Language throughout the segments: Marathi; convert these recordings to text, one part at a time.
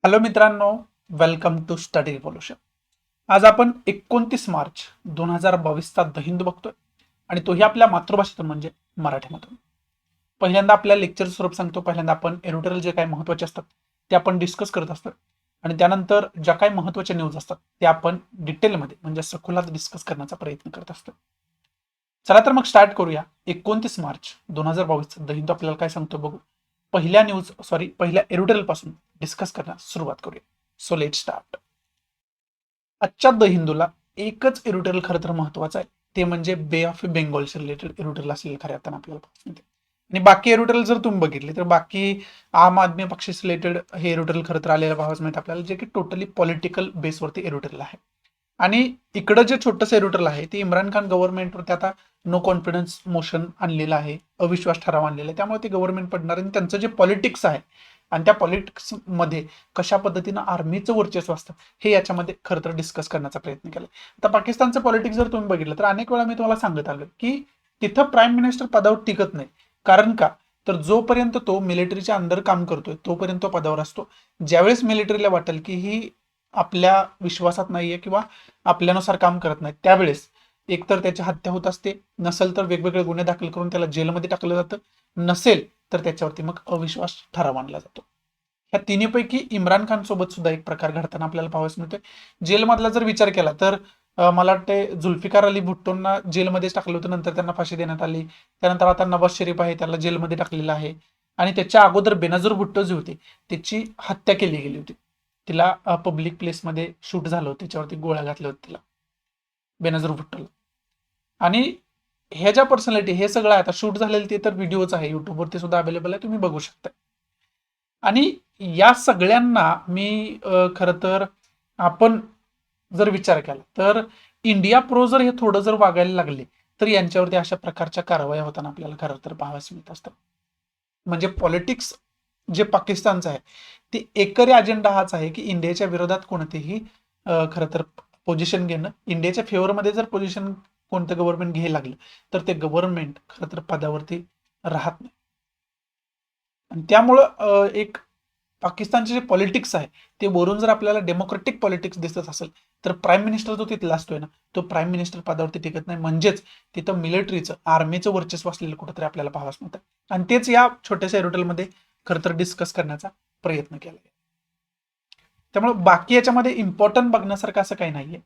हॅलो मित्रांनो, वेलकम टू स्टडी रिव्होल्यूशन. आज आपण 29 मार्च 2022चा द हिंदू बघतोय आणि तोही आपल्या मातृभाषेतून म्हणजे मराठीमधून. पहिल्यांदा आपल्या लेक्चर स्वरूप सांगतो. पहिल्यांदा आपण एडिटोरियल जे काही महत्त्वाचे असतात ते आपण डिस्कस करत असतो आणि त्यानंतर ज्या काही महत्त्वाच्या न्यूज असतात ते आपण डिटेलमध्ये म्हणजे सखोलात डिस्कस करण्याचा प्रयत्न करत असतो. चला तर मग स्टार्ट करूया. 29 मार्च 2022चा द हिंदू आपल्याला काय सांगतो बघू. पहिल्या एडिटोरियल पासून डिस्कस करण्यास सुरुवात करूया. So let start. आजच्या द हिंदूला एकच एडिटोरियल खरं तर महत्वाचं आहे, ते म्हणजे बे ऑफ बेंगॉलशी रिलेटेड एडिटोरियल असेल खऱ्या अर्थानं आपल्याला पाहायला. आणि बाकी एडिटोरियल जर तुम्ही बघितले तर बाकी आम आदमी पक्षाशी रिलेटेड हे एडिटोरियल खरं तर आलेलं पाहायला मिळतं आपल्याला, जे की टोटली पॉलिटिकल बेसवरती एडिटोरियल आहे. आणि इकडं जे छोटंसं एडिटोरियल आहे ते इम्रान खान गव्हर्नमेंटवरती आता नो कॉन्फिडन्स मोशन आणलेलं आहे, अविश्वास ठराव आणलेला आहे. त्यामुळे ते गव्हर्नमेंट पडणार आणि त्यांचं जे पॉलिटिक्स आहे आणि त्या पॉलिटिक्समध्ये कशा पद्धतीनं आर्मीचं वर्चस्व असतं हे याच्यामध्ये खरं तर डिस्कस करण्याचा प्रयत्न केला. आता पाकिस्तानचं पॉलिटिक्स जर तुम्ही बघितलं तर अनेक वेळा मी तुम्हाला सांगत आलो की तिथं प्राईम मिनिस्टर पदावर टिकत नाही. कारण का? तर जोपर्यंत तो मिलिटरीच्या अंडर काम करतोय तोपर्यंत तो पदावर असतो. ज्यावेळेस मिलिटरीला वाटेल की ही आपल्या विश्वासात नाहीये किंवा आपल्यानुसार काम करत नाही, त्यावेळेस एकतर त्याची हत्या होत असते, नसेल तर वेगवेगळे गुन्हे दाखल करून त्याला जेलमध्ये टाकलं जातं, नसेल तर त्याच्यावरती मग अविश्वास ठराव आणला जातो. ह्या तिन्हीपैकी इम्रान खान सोबत सुद्धा एक प्रकार घडताना आपल्याला पाहावयास मिळतोय. जेलमधला जर विचार केला तर मला वाटते जुल्फिकार अली भुट्टोंना जेलमध्येच टाकलं होतं, नंतर त्यांना फाशी देण्यात आली. त्यानंतर आता नवाज शरीफ आहे, त्याला जेलमध्ये टाकलेलं आहे. आणि त्याच्या अगोदर बेनझीर भुट्टो जे होते त्याची हत्या केली गेली होती. तिला पब्लिक प्लेसमध्ये शूट झालं होतं, त्याच्यावरती गोळ्या घातल्या होत्या तिला, बेनझीर भुट्टोला. आणि ह्या ज्या पर्सनॅलिटी हे सगळं आता शूट झालेलं ते तर व्हिडिओच आहे, युट्यूबवरती सुद्धा अवेलेबल आहे, तुम्ही बघू शकता. आणि या सगळ्यांना मी खरं तर आपण जर विचार केला तर इंडिया प्रो जर हे थोडं जर वागायला लागले तर यांच्यावरती अशा प्रकारच्या कारवाया होताना आपल्याला खरं तर पाहाव्यास मिळत असतात. म्हणजे पॉलिटिक्स जे पाकिस्तानचं आहे ते एकरी अजेंडा हाच आहे की इंडियाच्या विरोधात कोणतेही खरं तर पोझिशन घेणं. इंडियाच्या फेवरमध्ये जर पोझिशन कोणतं गव्हर्नमेंट घ्यायला लागलं तर ते गव्हर्नमेंट खरं तर पदावरती राहत नाही. आणि त्यामुळं एक पाकिस्तानचे जे पॉलिटिक्स आहे ते वरून जर आपल्याला डेमोक्रेटिक पॉलिटिक्स दिसत असेल तर प्राईम मिनिस्टर जो तिथला असतोय ना तो प्राईम मिनिस्टर पदावरती टिकत नाही. म्हणजेच तिथं मिलिटरीचं आर्मीचं वर्चस्व असलेलं कुठंतरी आपल्याला पाहावंच मिळतं. आणि तेच या छोट्याशा एरोटेलमध्ये खरं तर डिस्कस करण्याचा प्रयत्न केला आहे. त्यामुळे बाकी याच्यामध्ये इम्पॉर्टंट बघण्यासारखं असं काही नाहीये.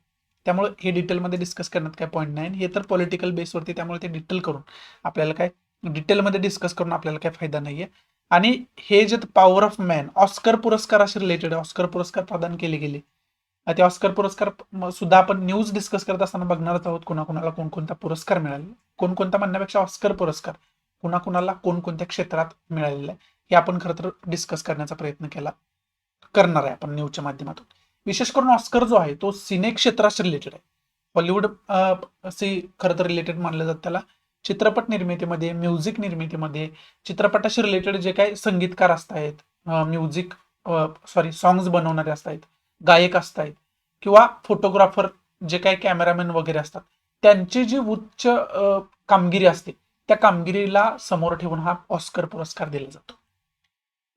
त्यामुळे हे डिटेलमध्ये डिस्कस करण्यात काही पॉईंट नाही. हे तर पॉलिटिकल बेसवरती, त्यामुळे ते डिटेल करून आपल्याला काय डिटेलमध्ये डिस्कस करून आपल्याला काही फायदा नाहीये. आणि हे जे पॉवर ऑफ मॅन ऑस्कर पुरस्काराशी रिलेटेड ऑस्कर पुरस्कार प्रदान केले गेले. ते ऑस्कर पुरस्कार सुद्धा आपण न्यूज डिस्कस करत असताना बघणारच आहोत, कोणाकोणाला कोणकोणता पुरस्कार मिळाला, कोणकोणता म्हणण्यापेक्षा ऑस्कर पुरस्कार कुणाकुणाला कोणकोणत्या क्षेत्रात मिळालेला आहे हे आपण खरं तर डिस्कस करण्याचा प्रयत्न करणार आहे आपण न्यूजच्या माध्यमातून. विशेष करून ऑस्कर जो आहे तो सिने क्षेत्राशी रिलेटेड आहे. हॉलिवूड खरं तर रिलेटेड मानलं जातं त्याला. चित्रपट निर्मितीमध्ये, म्युझिक निर्मितीमध्ये, चित्रपटाशी रिलेटेड जे काही संगीतकार असतायत, म्युझिक सॉंग्स बनवणारे असतात, गायक असतात किंवा फोटोग्राफर जे काही कॅमेरामॅन वगैरे असतात, त्यांची जी उच्च कामगिरी असते त्या कामगिरीला समोर ठेवून हा ऑस्कर पुरस्कार दिला जातो.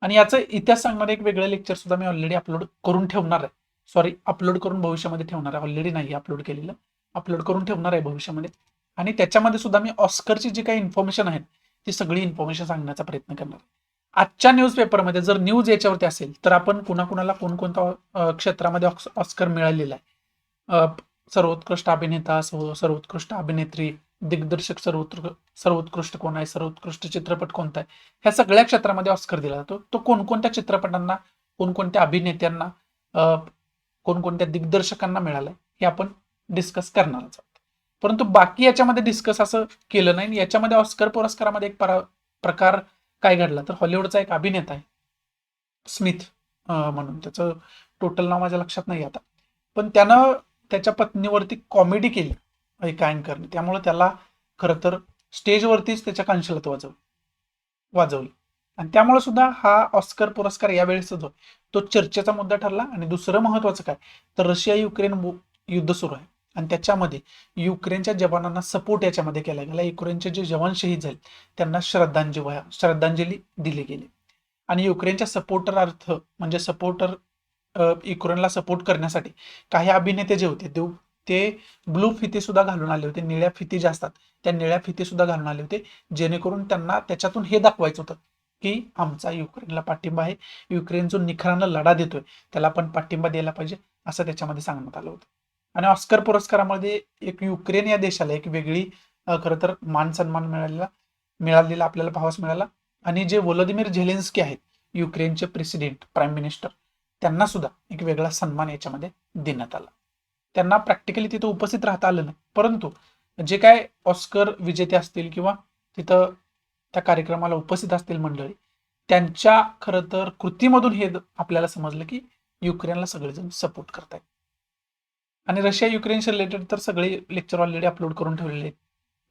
आणि याचा इतिहास सांगणारे एक वेगळं लेक्चर सुद्धा मी ऑलरेडी अपलोड करून ठेवणार आहे. अपलोड करून भविष्यामध्ये ठेवणार आहे. ऑलरेडी नाही अपलोड केलेलं, अपलोड करून ठेवणार आहे भविष्यामध्ये. आणि त्याच्यामध्ये सुद्धा मी ऑस्करची जी काही इन्फॉर्मेशन आहे ती सगळी इन्फॉर्मेशन सांगण्याचा प्रयत्न करणार आहे. आजच्या न्यूजपेपरमध्ये जर न्यूज याच्यावरती असेल तर आपण कुणाकुणाला कोणकोणत्या क्षेत्रामध्ये ऑस्कर मिळालेला आहे, सर्वोत्कृष्ट अभिनेता, सर्वोत्कृष्ट अभिनेत्री, दिग्दर्शक, सर्वोत्कृष्ट कोण आहे, सर्वोत्कृष्ट चित्रपट कोणता आहे, ह्या सगळ्या क्षेत्रामध्ये ऑस्कर दिला जातो. तो कोणकोणत्या चित्रपटांना, कोणकोणत्या अभिनेत्यांना, कोणकोणत्या दिग्दर्शकांना मिळालाय हे आपण डिस्कस करणारच आहोत. परंतु बाकी याच्यामध्ये डिस्कस असं केलं नाही. याच्यामध्ये ऑस्कर पुरस्कारामध्ये एक प्रकार काय घडला तर हॉलिवूडचा एक अभिनेता आहे स्मिथ म्हणून, त्याचं टोटल नाव माझ्या लक्षात नाही आता, पण त्यानं त्याच्या पत्नीवरती कॉमेडी केली एका अँकरने, त्यामुळे त्याला खरं तर स्टेजवरतीच त्याच्या कांशलात वाजवली. आणि त्यामुळे सुद्धा हा ऑस्कर पुरस्कार यावेळेस जो तो चर्चेचा मुद्दा ठरला. आणि दुसरं महत्वाचं काय तर रशिया युक्रेन युद्ध सुरू आहे आणि त्याच्यामध्ये युक्रेनच्या जवानांना सपोर्ट याच्यामध्ये केला गेला. युक्रेनचे जे जवान शहीद झाले त्यांना श्रद्धांजली दिली गेली. आणि युक्रेनच्या सपोर्टर अर्थ म्हणजे सपोर्टर युक्रेनला सपोर्ट करण्यासाठी काही अभिनेते जे होते ते ब्लू फिती सुद्धा घालून आले होते, निळ्या फिती ज्या असतात त्या निळ्या फिती सुद्धा घालून आले होते, जेणेकरून त्यांना त्याच्यातून हे दाखवायचं होतं की आमचा युक्रेनला पाठिंबा आहे, युक्रेन जो निखरानं लढा देतोय त्याला आपण पाठिंबा द्यायला पाहिजे, असं त्याच्यामध्ये सांगण्यात आलं होतं. आणि ऑस्कर पुरस्कारामध्ये एक युक्रेन या देशाला एक वेगळी खरं तर मान सन्मान मिळालेला आपल्याला पाहावयास मिळाला. आणि जे व्लादिमीर झेलेन्स्की आहेत युक्रेनचे प्रेसिडेंट प्राईम मिनिस्टर, त्यांना सुद्धा एक वेगळा सन्मान याच्यामध्ये देण्यात आला. त्यांना प्रॅक्टिकली तिथं उपस्थित राहता आलं नाही, परंतु जे काय ऑस्कर विजेते असतील किंवा तिथं त्या कार्यक्रमाला उपस्थित असतील मंडळी, त्यांच्या खरं तर कृतीमधून हे आपल्याला समजलं की युक्रेनला सगळेजण सपोर्ट करतायत. आणि रशिया युक्रेनशी रिलेटेड तर सगळे लेक्चर ऑलरेडी अपलोड करून ठेवलेले आहेत.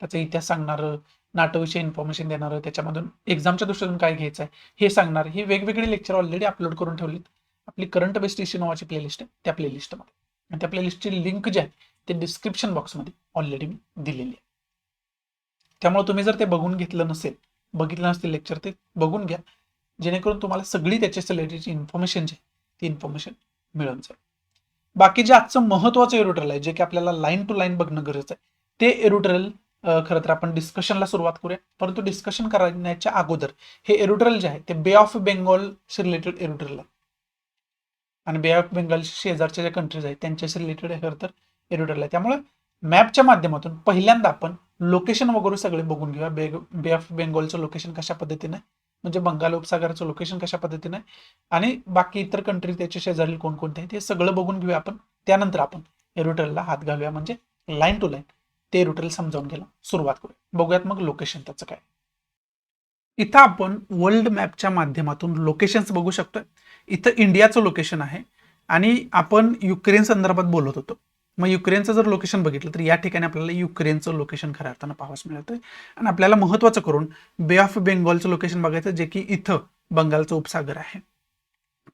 त्याचा इतिहास सांगणारं, नाटोविषयी इन्फॉर्मेशन देणारं, त्याच्यामधून एक्झामच्या दृष्टीतून काय घ्यायचं आहे हे सांगणार, ही वेगवेगळी लेक्चर ऑलरेडी अपलोड करून ठेवलीत. आपली करंट बेस्ड इश्यू नावाची प्लेलिस्ट आहे त्या प्लेलिस्टमध्ये, आणि त्या प्लेलिस्टची लिंक जी आहे ते डिस्क्रिप्शन बॉक्समध्ये ऑलरेडी मी दिलेली आहे. त्यामुळे तुम्ही जर ते बघितलं नसतील लेक्चर, ते बघून घ्या, जेणेकरून तुम्हाला सगळी त्याच्या रिलेटेडची इन्फॉर्मेशन जी आहे ती इन्फॉर्मेशन मिळून जाईल. बाकी जे आजचं महत्वाचं एरोट्रेल आहे, जे की आपल्याला लाईन टू लाईन बघणं गरजेचं आहे, ते एरोट्रेल खरं तर आपण डिस्कशनला सुरुवात करूया. परंतु डिस्कशन करण्याच्या अगोदर हे एरोट्रेल जे आहे ते बे ऑफ बेंगॉलशी रिलेटेड एरोट्रेल आहे, आणि बे ऑफ बेंगॉलशी शेजारच्या ज्या कंट्रीज आहेत त्यांच्याशी रिलेटेड खरं तर एरोट्रेल आहे. त्यामुळे मॅपच्या माध्यमातून पहिल्यांदा आपण लोकेशन वगैरे सगळे बघून घेऊया. बे ऑफ बेंगॉलचं लोकेशन कशा पद्धतीने, म्हणजे बंगाल उपसागराचं लोकेशन कशा पद्धतीने, आणि बाकी इतर कंट्री त्याच्या शेजारी कोणकोणते आहेत हे सगळं बघून घेऊया आपण. त्यानंतर आपण एरोट्रेलला हात घालूया, म्हणजे लाईन टू लाईन ते एरोट्रेल समजावून घ्यायला सुरुवात करूया. बघूयात मग लोकेशन त्याचं काय. इथं आपण वर्ल्ड मॅपच्या माध्यमातून लोकेशन्स बघू शकतोय. इथं इंडियाचं लोकेशन आहे, आणि आपण युक्रेन संदर्भात बोलत होतो. मग युक्रेनचं जर लोकेशन बघितलं तर या ठिकाणी आपल्याला युक्रेनचं लोकेशन खऱ्या अर्थानं पाहावयास मिळतंय. आणि आपल्याला महत्त्वाचं करून बे ऑफ बेंगॉलचं लोकेशन बघायचं, जे की इथं बंगालचं उपसागर आहे.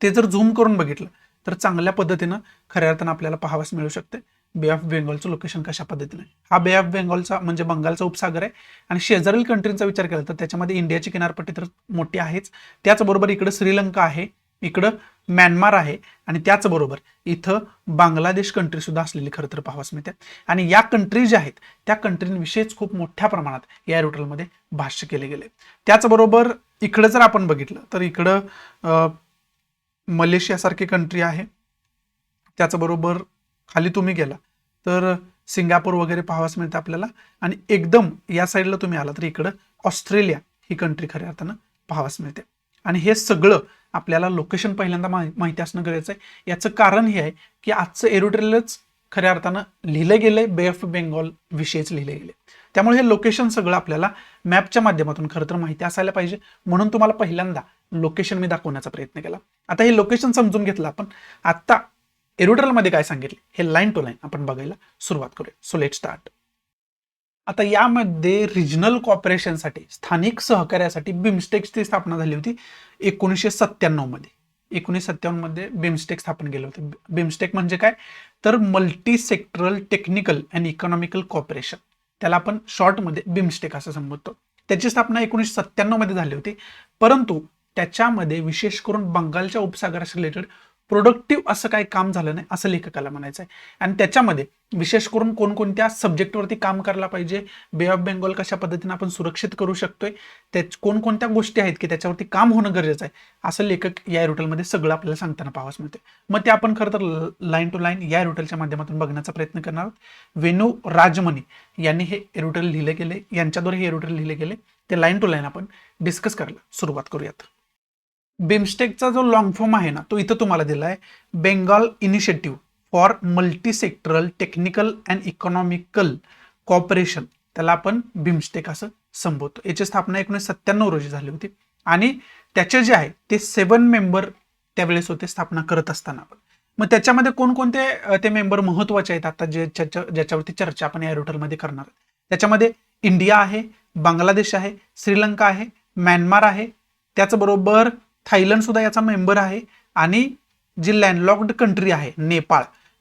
ते जर झूम करून बघितलं तर चांगल्या पद्धतीनं खऱ्या अर्थानं आपल्याला पाहावयास मिळू शकते बे ऑफ बेंगॉलचं लोकेशन कशा पद्धतीने. हा बे ऑफ बेंगॉलचा म्हणजे बंगालचा उपसागर आहे, आणि शेजारील कंट्रीचा विचार केला तर त्याच्यामध्ये इंडियाची किनारपट्टी तर मोठी आहेच, त्याचबरोबर इकडं श्रीलंका आहे, इकडं म्यानमार आहे, आणि त्याचबरोबर इथं बांगलादेश कंट्री सुद्धा असलेली खरं तर पाहावयास मिळते. आणि या कंट्री ज्या आहेत त्या कंट्रींविषयीच खूप मोठ्या प्रमाणात या एरोट्रेलमध्ये भाष्य केले गेले. त्याचबरोबर इकडं जर आपण बघितलं तर इकडं मलेशियासारखी कंट्री आहे, त्याचबरोबर खाली तुम्ही गेला तर सिंगापूर वगैरे पाहावयास मिळते आपल्याला, आणि एकदम या साईडला तुम्ही आला तर इकडं ऑस्ट्रेलिया ही कंट्री खऱ्या अर्थानं पाहावयास मिळते. आणि हे सगळं आपल्याला लोकेशन पहिल्यांदा माहिती असणं गरजेचं आहे. याचं कारण हे आहे की आजचं एरोट्रेलच खऱ्या अर्थानं लिहिलं गेलंय बे ऑफ बेंगॉल विषयीच लिहिले गेले, त्यामुळे हे लोकेशन सगळं आपल्याला मॅपच्या माध्यमातून खरं तर माहिती असायला पाहिजे, म्हणून तुम्हाला पहिल्यांदा लोकेशन मी दाखवण्याचा प्रयत्न केला. आता हे लोकेशन समजून घेतलं आपण. आता एरोट्रेलमध्ये काय सांगितले हे लाईन टू लाईन आपण बघायला सुरुवात करूया. So let start. आता यामध्ये रिजनल कॉपरेशनसाठी, स्थानिक सहकार्यासाठी बिमस्टेकची स्थापना झाली होती 1997 मध्ये. 1997 मध्ये बिमस्टेक स्थापन केलं होतं. बिमस्टेक म्हणजे काय तर multi sectoral technical and economical cooperation, त्याला आपण शॉर्टमध्ये बिमस्टेक असं संबोधतो. त्याची स्थापना 1997 मध्ये झाली होती, परंतु त्याच्यामध्ये विशेष करून बंगालच्या उपसागराशी रिलेटेड प्रोडक्टिव्ह असं काही काम झालं नाही असं लेखकाला म्हणायचं आहे. आणि त्याच्यामध्ये विशेष करून कोणकोणत्या सब्जेक्टवरती काम करायला पाहिजे, बे ऑफ बेंगॉल कशा पद्धतीने आपण सुरक्षित करू शकतोय, त्या कोणकोणत्या गोष्टी आहेत की त्याच्यावरती काम होणं गरजेचं आहे, असं लेखक या एरोट्रेलमध्ये सगळं आपल्याला सांगताना पाहावयास मिळते. मग ते आपण खरं तर लाईन टू लाईन या एरोट्रेलच्या माध्यमातून बघण्याचा प्रयत्न करणार आहोत. वेणू राजमणी यांनी हे एरोट्रेल लिहिले गेले, यांच्याद्वारे हे एरोट्रेल लिहिले गेले, ते लाईन टू लाईन आपण डिस्कस करायला सुरुवात करूयात. बिमस्टेकचा जो लॉंग फॉर्म आहे ना तो इथं तुम्हाला दिला आहे, Bengal initiative for multi sectoral technical and economical cooperation, त्याला आपण बिमस्टेक असं संबोधतो. याची स्थापना 1997 रोजी झाली होती, आणि त्याचे जे आहे ते 7 मेंबर त्यावेळेस होते स्थापना करत असताना. मग त्याच्यामध्ये कोणकोणते ते मेंबर महत्वाचे आहेत आता ज्याच्यावरती चर्चा आपण या एरोट्रेलमध्ये करणार. त्याच्यामध्ये इंडिया आहे, बांगलादेश आहे, श्रीलंका आहे, म्यानमार आहे, त्याचबरोबर थायलंड सुद्धा याचा मेंबर आहे, आणि जी लँडलॉक्ड कंट्री आहे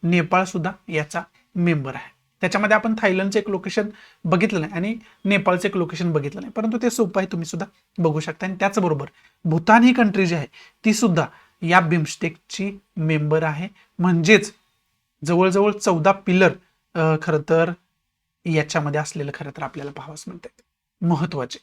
नेपाळ सुद्धा याचा मेंबर आहे. त्याच्यामध्ये आपण थायलंडचं एक लोकेशन बघितलं नाही आणि नेपाळचं एक लोकेशन बघितलं नाही, परंतु ते सोपं आहे, तुम्ही सुद्धा बघू शकता. आणि त्याचबरोबर भूतान ही कंट्री जी आहे ती सुद्धा या बिमस्टेकची मेंबर आहे. म्हणजेच जवळजवळ 14 पिलर खरं तर याच्यामध्ये असलेलं खरं तर आपल्याला पाहावंच मिळतात महत्वाचे.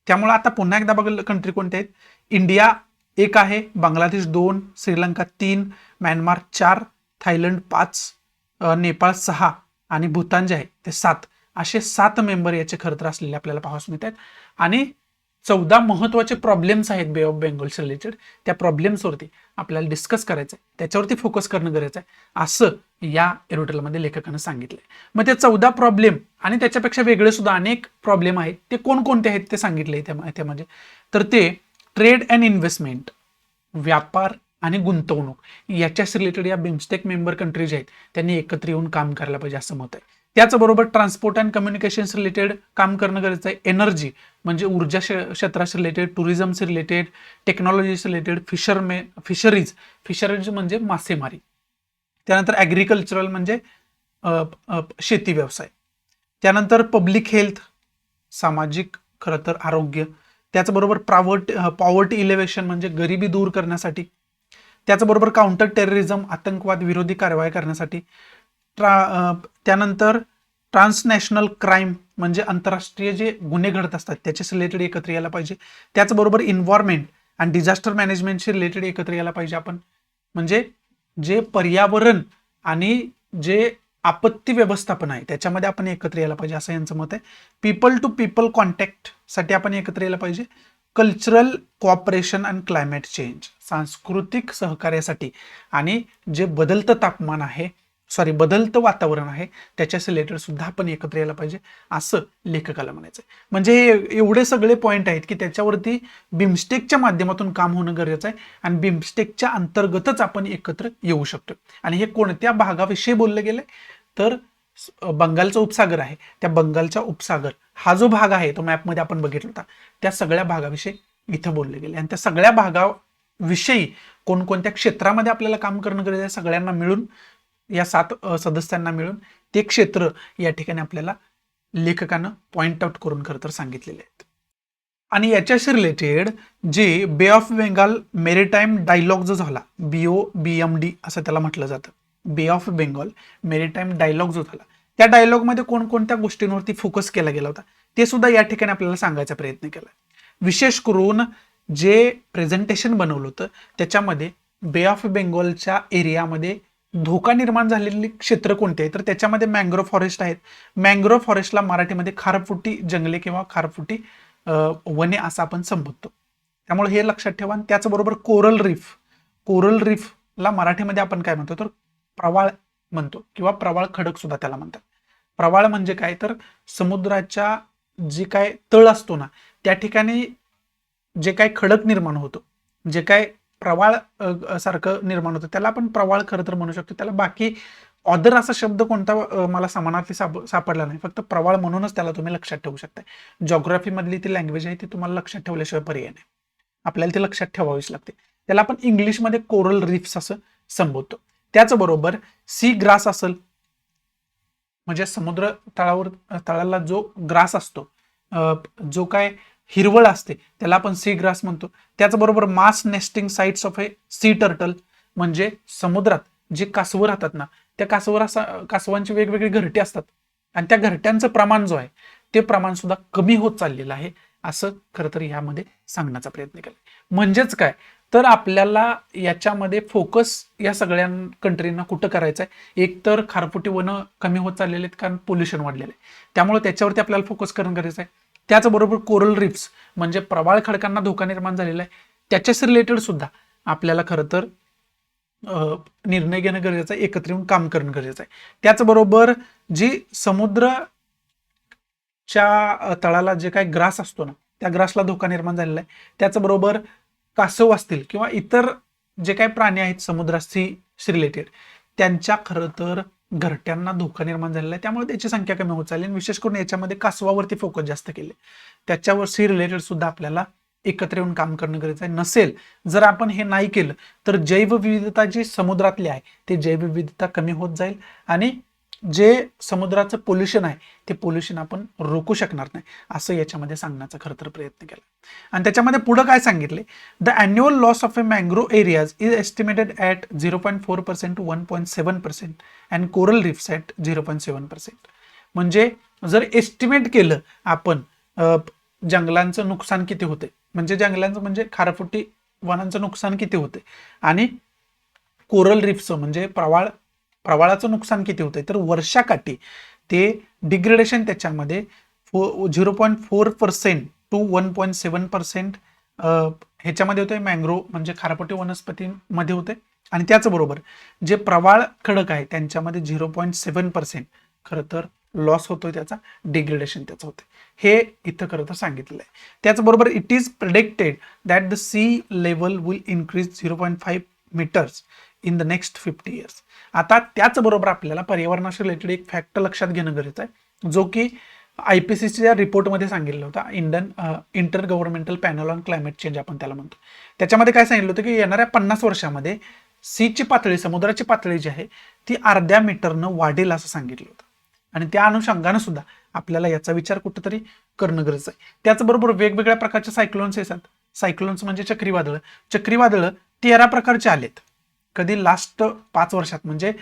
त्यामुळे आता पुन्हा एकदा बघा कंट्री कोणते आहेत. इंडिया 1 आहे, बांगलादेश 2, श्रीलंका 3, म्यानमार 4, थायलंड 5, नेपाळ 6 आणि भूतान जे आहे ते 7, असे 7 मेंबर याचे खरं तर असलेले आपल्याला पाहावंच मिळतात. आणि 14 महत्वाचे प्रॉब्लेम्स आहेत बे ऑफ बेंगॉल्स रिलेटेड. त्या प्रॉब्लेम्सवरती आपल्याला डिस्कस करायचं आहे, त्याच्यावरती फोकस करणं गरजेचं आहे, असं या एरोटेलमध्ये लेखकानं सांगितलंय. मग ते 14 प्रॉब्लेम आणि त्याच्यापेक्षा वेगळे सुद्धा अनेक प्रॉब्लेम आहेत, ते कोणकोणते आहेत ते सांगितले त्यामध्ये. तर ते ट्रेड अँड इन्व्हेस्टमेंट, व्यापार आणि गुंतवणूक याच्याशी रिलेटेड या बिमस्टेक मेंबर कंट्रीज आहेत त्यांनी एकत्र येऊन काम करायला पाहिजे असं मत आहे. त्याचबरोबर ट्रान्सपोर्ट अँड कम्युनिकेशन्स रिलेटेड काम करणं गरजेचं आहे. एनर्जी म्हणजे ऊर्जा क्षेत्राशी रिलेटेड, टुरिझमशी रिलेटेड, टेक्नॉलॉजीशी रिलेटेड, फिशरीज म्हणजे मासेमारी, त्यानंतर ॲग्रिकल्चरल म्हणजे शेती व्यवसाय, त्यानंतर पब्लिक हेल्थ सामाजिक खरं तर आरोग्य, त्याचबरोबर पॉवर्टी इलेव्हेशन म्हणजे गरिबी दूर करण्यासाठी, त्याचबरोबर काउंटर टेररिझम आतंकवाद विरोधी कारवाई करण्यासाठी, त्यानंतर ट्रान्सनॅशनल क्राईम म्हणजे आंतरराष्ट्रीय जे गुन्हे घडत असतात त्याच्याशी रिलेटेड एकत्र यायला पाहिजे. त्याचबरोबर इन्व्हायरमेंट आणि डिझास्टर मॅनेजमेंटशी रिलेटेड एकत्र यायला पाहिजे आपण. म्हणजे जे पर्यावरण आणि जे आपत्ती व्यवस्थापन आहे त्याच्यामध्ये आपण एकत्र यायला पाहिजे असं यांचं मत आहे. पीपल टू पीपल कॉन्टॅक्टसाठी आपण एकत्र यायला पाहिजे. Cultural cooperation and climate change सांस्कृतिक सहकार्यासाठी आणि जे बदलतं वातावरण आहे त्याच्याशी रिलेटेड सुद्धा आपण एकत्र यायला पाहिजे असं लेखकाला म्हणायचं आहे. म्हणजे एवढे सगळे पॉईंट आहेत की त्याच्यावरती बिमस्टेकच्या माध्यमातून काम होणं गरजेचं आहे आणि बिमस्टेकच्या अंतर्गतच आपण एकत्र येऊ शकतो. आणि हे कोणत्या भागाविषयी बोललं गेलंय तर बंगालचा उपसागर आहे, त्या बंगालचा उपसागर हा जो भाग आहे तो मॅपमध्ये आपण बघितला होता, त्या सगळ्या भागाविषयी इथं बोलले गेले. आणि त्या सगळ्या भागाविषयी कोणकोणत्या क्षेत्रामध्ये आपल्याला काम करणं गरजेचं आहे, सगळ्यांना मिळून या 7 सदस्यांना मिळून ते क्षेत्र या ठिकाणी आपल्याला लेखकानं पॉइंट आउट करून खरं तर सांगितलेले आहेत. आणि याच्याशी रिलेटेड जे बे ऑफ बेंगाल मेरीटाईम डायलॉग जो झाला, BOBMD असं त्याला म्हटलं जातं, बे ऑफ बेंगॉल मेरीटाईम डायलॉग जो झाला, त्या डायलॉगमध्ये कोणकोणत्या गोष्टींवरती फोकस केला गेला होता ते सुद्धा या ठिकाणी आपल्याला सांगायचा प्रयत्न केला. विशेष करून जे प्रेझेंटेशन बनवलं होतं त्याच्यामध्ये बे ऑफ बेंगॉलच्या एरियामध्ये धोका निर्माण झालेली क्षेत्र कोणते आहे तर त्याच्यामध्ये मँग्रोव्ह फॉरेस्ट आहेत. मँग्रोव्ह फॉरेस्टला मराठीमध्ये खारफुटी जंगले किंवा खारफुटी वने असं आपण संबोधतो, त्यामुळे हे लक्षात ठेवा. त्याचबरोबर कोरल रीफला मराठीमध्ये आपण काय म्हणतो तर प्रवाळ म्हणतो किंवा प्रवाळ खडक सुद्धा त्याला म्हणतात. प्रवाळ म्हणजे काय तर समुद्राच्या जे काय तळ असतो ना त्या ठिकाणी जे काय खडक निर्माण होतो, जे काय प्रवाळ सारखं निर्माण होतं त्याला आपण प्रवाळ खरं तर म्हणू शकतो. त्याला बाकी ऑदर असा शब्द कोणता मला समानार्थी सापडला नाही, फक्त प्रवाळ म्हणूनच त्याला तुम्ही लक्षात ठेवू शकता. जॉग्राफी मधली ती लँग्वेज आहे ती तुम्हाला लक्षात ठेवल्याशिवाय पर्याय नाही, आपल्याला ते लक्षात ठेवावीच लागते. त्याला आपण इंग्लिशमध्ये कोरल रीफ्स असं संबोधतो. त्याचबरोबर सी ग्रास असेल म्हणजे समुद्र तळाला जो ग्रास असतो, जो काय हिरवळ असते त्याला आपण सी ग्रास म्हणतो. त्याचबरोबर मास nesting sites of A sea turtle म्हणजे समुद्रात जे कासवं राहतात ना त्या कासवांची वेगवेगळी घरटी असतात आणि त्या घरट्यांचं प्रमाण जो आहे ते प्रमाण सुद्धा कमी होत चाललेलं आहे असं खरं तर यामध्ये सांगण्याचा प्रयत्न केला. म्हणजेच काय तर आपल्याला याच्यामध्ये फोकस या सगळ्या कंट्रींना कुठं करायचं आहे, एक तर खारफुटी वनं कमी होत चाललेले आहेत कारण पोल्युशन वाढलेलं आहे त्यामुळे त्याच्यावरती आपल्याला फोकस करणं गरजेचं आहे. त्याचबरोबर कोरल रीफ्स म्हणजे प्रवाळ खडकांना धोका निर्माण झालेला आहे त्याच्याशी रिलेटेड सुद्धा आपल्याला खरं तर निर्णय घेणं गरजेचं आहे, एकत्र येऊन काम करणं गरजेचं आहे. त्याचबरोबर जी समुद्रच्या तळाला जे काही ग्रास असतो ना त्या ग्रासला धोका निर्माण झालेला आहे. त्याचबरोबर कासव असतील किंवा इतर जे काही प्राणी आहेत समुद्राशी रिलेटेड त्यांच्या खरं तर घरट्यांना धोका निर्माण झालेला आहे त्यामुळे त्याची संख्या कमी होत चालली. विशेष करून याच्यामध्ये कासवावरती फोकस जास्त केले, त्याच्यावर रिलेटेड सुद्धा आपल्याला एकत्र येऊन काम करणं गरजेचं आहे. नसेल जर आपण हे नाही केलं तर जैवविविधता जी समुद्रातली आहे ते जैवविविधता कमी होत जाईल आणि जे समुद्राचं पोल्युशन आहे ते पोल्युशन आपण रोखू शकणार नाही, असं याच्यामध्ये सांगण्याचा खरं तर प्रयत्न केला. आणि त्याच्यामध्ये पुढे काय सांगितले, the annual loss of a mangrove areas is estimated at 0.4% to 1.7% and coral reefs at 0.7%. म्हणजे जर एस्टिमेट केलं आपण जंगलांचं नुकसान किती होते, म्हणजे जंगलांचं म्हणजे खारफुटी वनांचं नुकसान किती होते आणि कोरल रिफ्सचं म्हणजे प्रवाळाचं नुकसान किती होतंय, तर वर्षाकाठी ते डिग्रेडेशन त्याच्यामध्ये 0.4% टू 1.7% ह्याच्यामध्ये होते, मँग्रोव्ह म्हणजे खारपट्टी वनस्पतीमध्ये होते. आणि त्याचबरोबर जे प्रवाळ खडक आहे त्यांच्यामध्ये 0.7% खरं तर लॉस होतोय, त्याचा डिग्रेडेशन त्याचं होतं, हे इथं खरं तर सांगितलेलं आहे. त्याचबरोबर it is predicted that the sea level will increase 0.5 metres in the next 50 years. आता त्याचबरोबर आपल्याला पर्यावरणाशी रिलेटेड एक फॅक्ट लक्षात घेणं गरजेचं आहे, जो की IPCCच्या रिपोर्टमध्ये सांगितलं होता, inter governmental panel on climate change आपण त्याला म्हणतो. त्याच्यामध्ये काय सांगितलं होतं की येणाऱ्या 50 वर्षामध्ये सीची पातळी, समुद्राची पातळी जी आहे ती अर्ध्या मीटरनं वाढेल असं सांगितलं होतं. आणि त्या अनुषंगानं सुद्धा आपल्याला याचा विचार कुठेतरी करणं गरजेचं आहे. त्याचबरोबर वेगवेगळ्या प्रकारचे सायक्लोन्स येतात. सायक्लोन्स म्हणजे चक्रीवादळ. चक्रीवादळ 13 प्रकारचे आलेत. कधी लास्ट 5 वर्षात, म्हणजे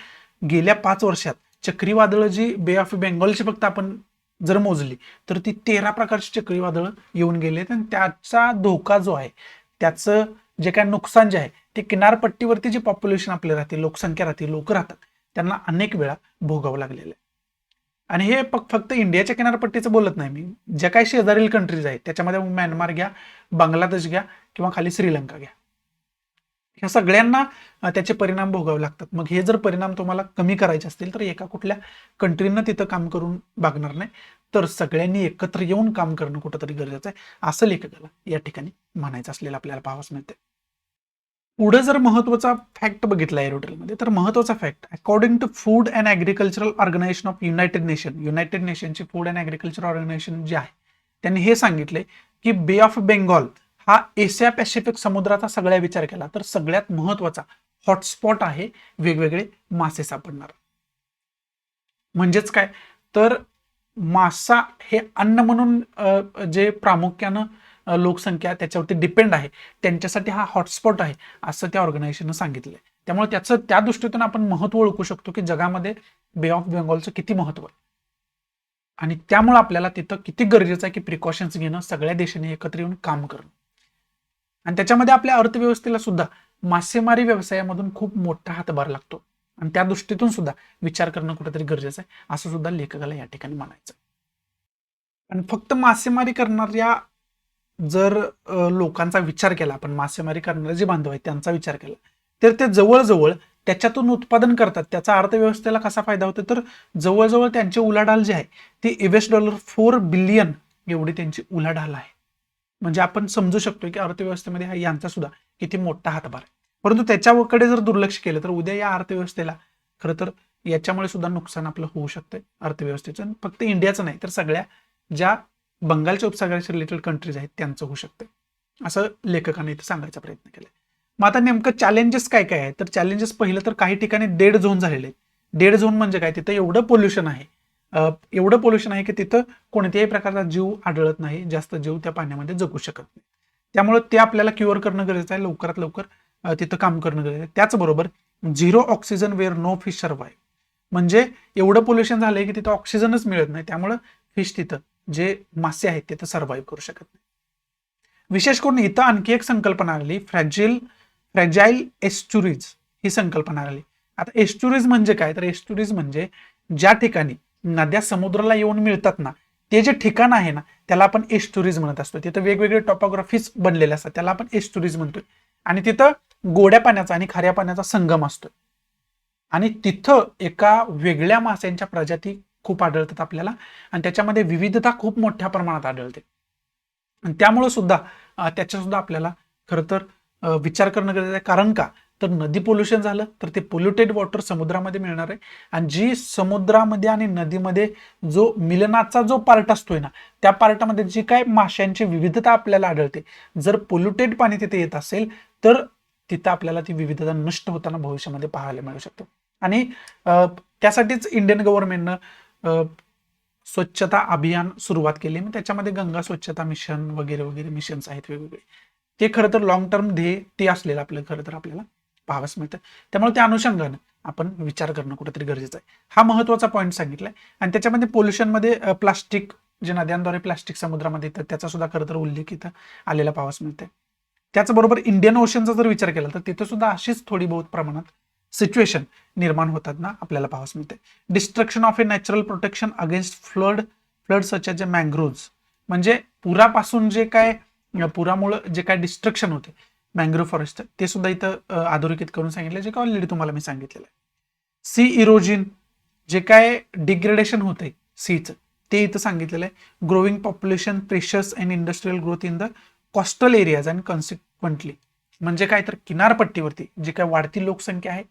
गेल्या 5 वर्षात चक्रीवादळ जी बे ऑफ बेंगॉलची फक्त आपण जर मोजली तर ती 13 प्रकारची चक्रीवादळ येऊन गेलेत. आणि त्याचा धोका जो आहे, त्याचं जे काय नुकसान जे आहे ते किनारपट्टीवरती जे पॉप्युलेशन आपले राहते, लोकसंख्या राहते, लोक राहतात, त्यांना अनेक वेळा भोगावं लागलेलं आहे. आणि हे फक्त इंडियाच्या किनारपट्टीचं बोलत नाही मी, ज्या काही शेजारील कंट्रीज आहेत त्याच्यामध्ये म्यानमार घ्या, बांगलादेश घ्या किंवा खाली श्रीलंका घ्या, ह्या सगळ्यांना त्याचे परिणाम भोगावे लागतात. मग हे जर परिणाम तुम्हाला कमी करायचे असतील तर एका कुठल्या कंट्रीनं तिथं काम करून भागणार नाही, तर सगळ्यांनी एकत्र येऊन काम करणं कुठंतरी गरजेचं आहे, असं लेखकाला या ठिकाणी म्हणायचं असलेलं आपल्याला पाहावंच मिळते. पुढे जर महत्वाचा फॅक्ट बघितला एरोटेलमध्ये, तर महत्वाचा fact, according to Food and Agricultural Organization of United नेशनची फूड अँड ॲग्रिकल्चर ऑर्गनायझेशन जे आहे, त्यांनी हे सांगितले की बे ऑफ बेंगॉल हा एशिया पॅसिफिक समुद्राचा सगळ्या विचार केला तर सगळ्यात महत्वाचा हॉटस्पॉट आहे वेगवेगळे मासे सापडणार. म्हणजेच काय, तर मासा हे अन्न म्हणून जे प्रामुख्यानं लोकसंख्या त्याच्यावरती डिपेंड आहे, त्यांच्यासाठी हा हॉटस्पॉट आहे असं त्या ऑर्गनायझेशननं सांगितलंय. त्यामुळे त्याचं त्या दृष्टीतून आपण महत्व ओळखू शकतो की जगामध्ये बे ऑफ बेंगॉलचं किती महत्व आहे. आणि त्यामुळे आपल्याला तिथं किती गरजेचं आहे की प्रिकॉशन्स घेणं, सगळ्या देशांनी एकत्र येऊन काम करणं. आणि त्याच्यामध्ये आपल्या अर्थव्यवस्थेला सुद्धा मासेमारी व्यवसायामधून खूप मोठा हातभार लागतो. आणि त्या दृष्टीतून सुद्धा विचार करणं कुठेतरी गरजेचं आहे असं सुद्धा लेखकाला या ठिकाणी म्हणायचं. आणि फक्त मासेमारी करणाऱ्या जर लोकांचा विचार केला, आपण मासेमारी करणारे जे बांधव आहेत त्यांचा विचार केला, तर ते जवळजवळ त्याच्यातून उत्पादन करतात. त्याचा अर्थव्यवस्थेला कसा फायदा होतो, तर जवळजवळ त्यांची उलाढाल जी आहे ती $4 बिलियन एवढी त्यांची उलाढाल आहे. म्हणजे आपण समजू शकतो की अर्थव्यवस्थेमध्ये हा यांचा सुद्धा किती मोठा हातभार आहे. परंतु त्याच्याकडे जर दुर्लक्ष केलं तर उद्या या अर्थव्यवस्थेला खरं तर याच्यामुळे सुद्धा नुकसान आपलं होऊ शकतंय अर्थव्यवस्थेचं. फक्त इंडियाचं नाही तर सगळ्या ज्या बंगालच्या उपसागराशी रिलेटेड कंट्रीज आहेत त्यांचं होऊ शकतं, असं लेखकाने इथे सांगायचा प्रयत्न केलाय. मग आता नेमकं चॅलेंजेस काय काय आहे, तर चॅलेंजेस पहिलं तर काही ठिकाणी डेड झोन झालेले आहेत. डेड झोन म्हणजे काय, तिथं एवढं पोल्युशन आहे की तिथं कोणत्याही प्रकारचा जीव आढळत नाही, जास्त जीव त्या पाण्यामध्ये जगू शकत नाही. त्यामुळे ते आपल्याला क्युअर करणं गरजेचं आहे, लवकरात लवकर तिथं काम करणं गरजेचं आहे. त्याचबरोबर zero oxygen where no fish survive, म्हणजे एवढं पोल्युशन झालंय की तिथं ऑक्सिजनच मिळत नाही, त्यामुळे फिश तिथं जे मासे आहेत तिथं सर्व्हाइव्ह करू शकत नाही. विशेष करून इथं आणखी एक संकल्पना आली, फ्रॅजाईल एस्च्युरीज ही संकल्पना आली. आता एस्च्युरीज म्हणजे काय, तर एस्च्युरीज म्हणजे ज्या ठिकाणी नद्या समुद्राला येऊन मिळतात ना, ते जे ठिकाण आहे ना त्याला आपण एस्च्युरीज म्हणत असतो. तिथं वेगवेगळे टॉपोग्राफीज बनलेले असतात, त्याला आपण एस्च्युरीज म्हणतोय. आणि तिथं गोड्या पाण्याचा आणि खाऱ्या पाण्याचा संगम असतो. आणि तिथं एका वेगळ्या माशांच्या प्रजाती खूप आढळतात आपल्याला, आणि त्याच्यामध्ये विविधता खूप मोठ्या प्रमाणात आढळते. आणि त्यामुळे सुद्धा त्याच्या सुद्धा आपल्याला खरं तर विचार करणं गरजेचं आहे. कारण का, तर नदी पोल्युशन झालं तर ते पोल्युटेड वॉटर समुद्रामध्ये मिळणार आहे. आणि जी समुद्रामध्ये आणि नदीमध्ये जो मिलनाचा जो पार्ट असतोय ना, त्या पार्टामध्ये जी काय माशांची विविधता आपल्याला आढळते, जर पोल्युटेड पाणी तिथे येत असेल तर तिथं आपल्याला ती विविधता नष्ट होताना भविष्यामध्ये पाहायला मिळू शकतो. आणि त्यासाठीच इंडियन गव्हर्नमेंटनं स्वच्छता अभियान सुरुवात केली. मग त्याच्यामध्ये गंगा स्वच्छता मिशन वगैरे वगैरे मिशन्स आहेत वेगवेगळे. ते खरं तर लॉंग टर्म ध्येय ते असलेलं आपलं खरं तर आपल्याला पाहावंच मिळतं. त्यामुळे त्या अनुषंगानं आपण विचार करणं कुठेतरी गरजेचं आहे. हा महत्त्वाचा पॉईंट सांगितलाय. आणि त्याच्यामध्ये पोल्युशनमध्ये प्लास्टिक, जे नद्यांद्वारे प्लास्टिक समुद्रामध्ये येतं त्याचा सुद्धा खरं तर उल्लेख इथं आलेला पाहावंच मिळतंय. त्याचबरोबर इंडियन ओशनचा जर विचार केला तर तिथं सुद्धा अशीच थोडी बहुत प्रमाणात सिच्युएशन निर्माण होतात ना आपल्याला पाहावंच मिळते. Destruction of a natural protection against flood such as mangroves, म्हणजे पुरापासून जे काय पुरामुळे जे काय डिस्ट्रक्शन होते मँग्रोव्ह फॉरेस्ट ते सुद्धा इथं अधोरेखित करून सांगितलं, जे काय ऑलरेडी तुम्हाला मी सांगितलेलं आहे. सी इरोजिन, जे काय डिग्रेडेशन होतंय सीचं ते इथं सांगितलेलं आहे. Growing population pressures and industrial growth in the coastal areas and consequently, म्हणजे काय तर किनारपट्टीवरती जे काय वाढती लोकसंख्या आहे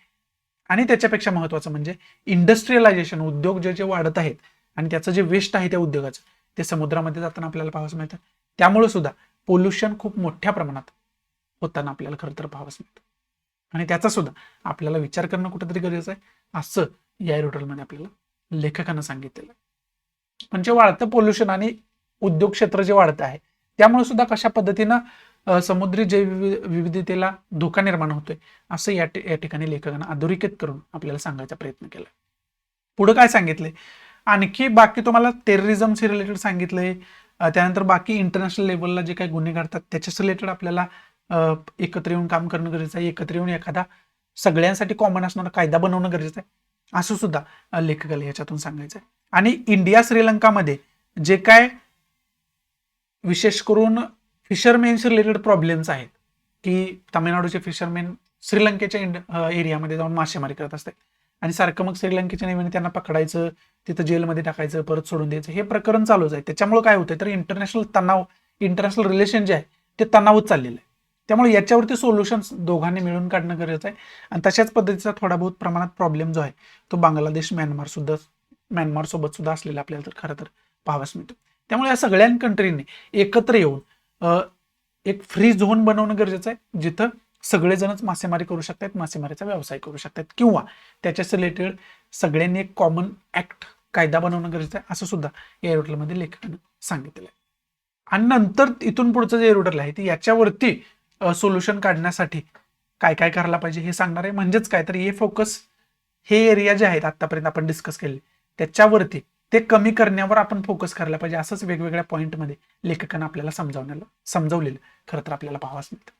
आणि त्याच्यापेक्षा महत्वाचं म्हणजे इंडस्ट्रियलायझेशन, उद्योग जे जे वाढत आहेत आणि त्याचं जे वेस्ट आहे त्या उद्योगाचं ते समुद्रामध्ये जाताना आपल्याला पाहावंच मिळतं. त्यामुळे सुद्धा पोल्युशन खूप मोठ्या प्रमाणात होताना आपल्याला खरं तर पाहावंच मिळतं. आणि त्याचा सुद्धा आपल्याला विचार करणं कुठेतरी गरजेचं आहे, असं या एडिटोरियलमध्ये आपल्याला लेखकानं सांगितलेलं आहे. म्हणजे वाढतं पोल्युशन आणि उद्योग क्षेत्र जे वाढतं आहे त्यामुळे सुद्धा कशा पद्धतीनं समुद्री जैवविविधतेला धोका निर्माण होतोय असं या ठिकाणी लेखकानं अधोरेखित करून आपल्याला सांगायचा प्रयत्न केला. पुढे काय सांगितलंय, आणखी बाकी तुम्हाला टेररिझमशी रिलेटेड सांगितलंय. त्यानंतर बाकी इंटरनॅशनल लेवलला जे काही गुन्हे घडतात त्याच्याच रिलेटेड आपल्याला एकत्र येऊन काम करणं गरजेचं आहे. एकत्र येऊन एखादा सगळ्यांसाठी कॉमन असणारा कायदा बनवणं गरजेचं आहे असं सुद्धा लेखकाला याच्यातून सांगायचं आहे. आणि इंडिया श्रीलंकामध्ये जे काय विशेष करून फिशरमेनशी रिलेटेड प्रॉब्लेम्स आहेत की तामिळनाडूचे फिशरमेन श्रीलंकेच्या एरियामध्ये जाऊन मासेमारी करत असतात आणि सारखं मग श्रीलंकेच्या नेव्हीने त्यांना पकडायचं, तिथं जेलमध्ये टाकायचं, परत सोडून द्यायचं, हे प्रकरण चालूच आहे. त्याच्यामुळे काय होतंय तर इंटरनॅशनल रिलेशन जे आहे ते तणावच चाललेलं आहे. त्यामुळे याच्यावरती सोल्युशन्स दोघांनी मिळून काढणं गरजेचं आहे. आणि तशाच पद्धतीचा थोडा बहुत प्रमाणात प्रॉब्लेम जो आहे तो बांगलादेश म्यानमार सोबत सुद्धा असलेला आपल्याला तर खरं तर पाहावंच मिळतो. त्यामुळे या सगळ्या कंट्रीने एकत्र येऊन एक फ्री झोन बनवणं गरजेचं आहे, जिथं सगळेजणच मासेमारी करू शकतात, मासेमारीचा व्यवसाय करू शकतात, किंवा त्याच्याच रिलेटेड सगळ्यांनी एक कॉमन ऍक्ट कायदा बनवणं गरजेचं आहे असं सुद्धा या एरोटलमध्ये लेखकानं सांगितलेलं आहे. आणि नंतर इथून पुढचं जे एरोटल आहे ते याच्यावरती सोल्युशन काढण्यासाठी काय काय करायला पाहिजे हे सांगणार आहे. म्हणजेच काय तर हे फोकस, हे एरिया जे आहेत आतापर्यंत आपण डिस्कस केले त्याच्यावरती ते कमी करण्यावर आपण फोकस करायला पाहिजे, असंच वेगवेगळ्या पॉईंटमध्ये लेखकानं आपल्याला समजावलेलं खरं तर आपल्याला पाहावंच मिळतं.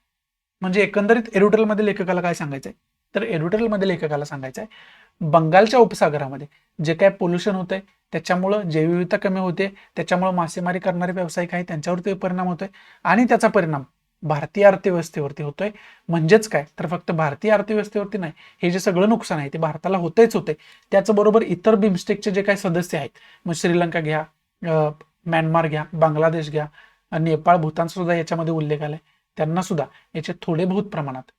म्हणजे एकंदरीत एडिटोरियलमध्ये लेखकाला काय सांगायचं आहे तर एडिटोरियलमध्ये लेखकाला सांगायचं आहे बंगालच्या उपसागरामध्ये जे काय पोल्युशन होतंय त्याच्यामुळं जैवविविधता कमी होते, त्याच्यामुळं मासेमारी करणारे व्यावसायिक आहेत त्यांच्यावरती परिणाम होतोय आणि त्याचा परिणाम भारतीय अर्थव्यवस्थेवरती होतोय. म्हणजेच काय तर फक्त भारतीय अर्थव्यवस्थेवरती नाही, हे जे सगळं नुकसान आहे ते भारताला होतेच होते. त्याचबरोबर इतर बिमस्टेकचे जे काही सदस्य आहेत, मग श्रीलंका घ्या, म्यानमार घ्या, बांगलादेश घ्या, नेपाळ, भूतानचा सुद्धा याच्यामध्ये उल्लेख आलाय, त्यांना सुद्धा याचे थोडे बहुत प्रमाणात